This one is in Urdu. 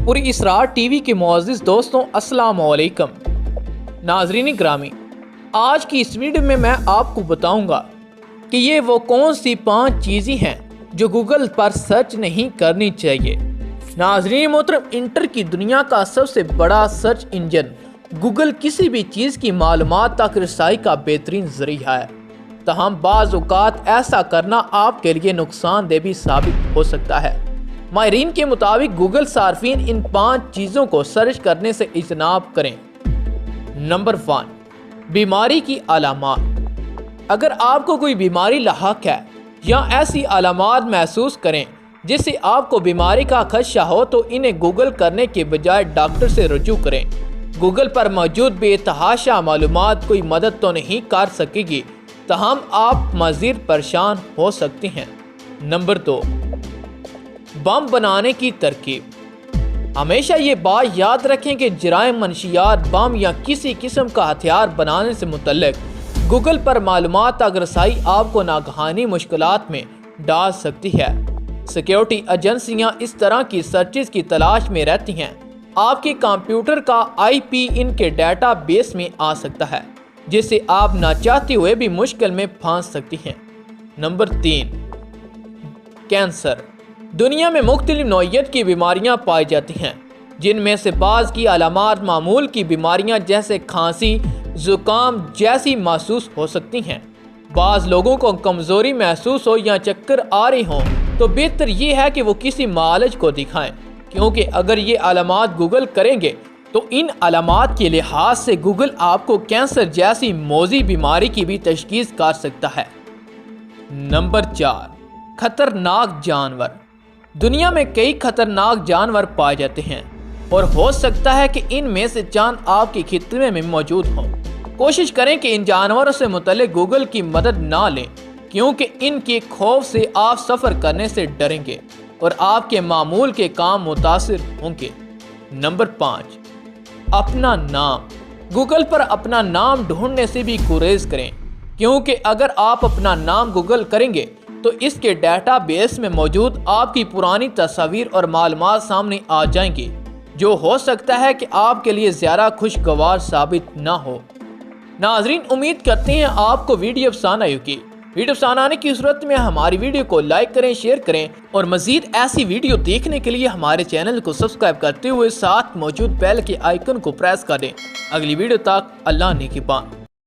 پوری اسرار ٹی وی کے معزز دوستوں السلام علیکم۔ ناظرین گرامی، آج کی اس ویڈیو میں آپ کو بتاؤں گا کہ یہ وہ کون سی 5 چیزیں ہیں جو گوگل پر سرچ نہیں کرنی چاہیے۔ ناظرین محترم، انٹر کی دنیا کا سب سے بڑا سرچ انجن گوگل کسی بھی چیز کی معلومات تک رسائی کا بہترین ذریعہ ہے، تاہم بعض اوقات ایسا کرنا آپ کے لیے نقصان دہ بھی ثابت ہو سکتا ہے۔ ماہرین کے مطابق گوگل صارفین ان 5 چیزوں کو سرچ کرنے سے اجتناب کریں۔ نمبر 1، بیماری کی علامات۔ اگر آپ کو کوئی بیماری لاحق ہے یا ایسی علامات محسوس کریں جس سے آپ کو بیماری کا خدشہ ہو تو انہیں گوگل کرنے کے بجائے ڈاکٹر سے رجوع کریں۔ گوگل پر موجود بے تحاشا معلومات کوئی مدد تو نہیں کر سکے گی، تاہم آپ مزید پریشان ہو سکتے ہیں۔ نمبر 2، بم بنانے کی ترکیب۔ ہمیشہ یہ بات یاد رکھیں کہ جرائم منشیات، بم یا کسی قسم کا ہتھیار بنانے سے متعلق گوگل پر معلومات تک رسائی آپ کو ناگہانی مشکلات میں ڈال سکتی ہے۔ سیکیورٹی ایجنسیاں اس طرح کی سرچز کی تلاش میں رہتی ہیں۔ آپ کے کمپیوٹر کا IP ان کے ڈیٹا بیس میں آ سکتا ہے، جس سے آپ نہ چاہتے ہوئے بھی مشکل میں پھنس سکتی ہیں۔ Number 3، cancer. دنیا میں مختلف نوعیت کی بیماریاں پائی جاتی ہیں، جن میں سے بعض کی علامات معمول کی بیماریاں جیسے کھانسی، زکام جیسی محسوس ہو سکتی ہیں۔ بعض لوگوں کو کمزوری محسوس ہو یا چکر آ رہی ہوں تو بہتر یہ ہے کہ وہ کسی معالج کو دکھائیں، کیونکہ اگر یہ علامات گوگل کریں گے تو ان علامات کے لحاظ سے گوگل آپ کو کینسر جیسی موذی بیماری کی بھی تشخیص کر سکتا ہے۔ نمبر 4، خطرناک جانور۔ دنیا میں کئی خطرناک جانور پائے جاتے ہیں اور ہو سکتا ہے کہ ان میں سے چند آپ کے خطے میں موجود ہوں۔ کوشش کریں کہ ان جانوروں سے متعلق گوگل کی مدد نہ لیں، کیونکہ ان کے خوف سے آپ سفر کرنے سے ڈریں گے اور آپ کے معمول کے کام متاثر ہوں گے۔ نمبر 5، اپنا نام۔ گوگل پر اپنا نام ڈھونڈنے سے بھی گریز کریں، کیونکہ اگر آپ اپنا نام گوگل کریں گے تو اس کے ڈیٹا بیس میں موجود آپ کی پرانی تصاویر اور معلومات سامنے آ جائیں گی، جو ہو سکتا ہے کہ آپ کے لیے زیادہ خوشگوار ثابت نہ ہو۔ ناظرین، امید کرتے ہیں آپ کو ویڈیو پسند آئی ہوگی۔ ویڈیو پسند آنے کی صورت میں ہماری ویڈیو کو لائک کریں، شیئر کریں اور مزید ایسی ویڈیو دیکھنے کے لیے ہمارے چینل کو سبسکرائب کرتے ہوئے ساتھ موجود بیل کے آئیکن کو پریس کر دیں۔ اگلی ویڈیو تک اللہ نگہبان۔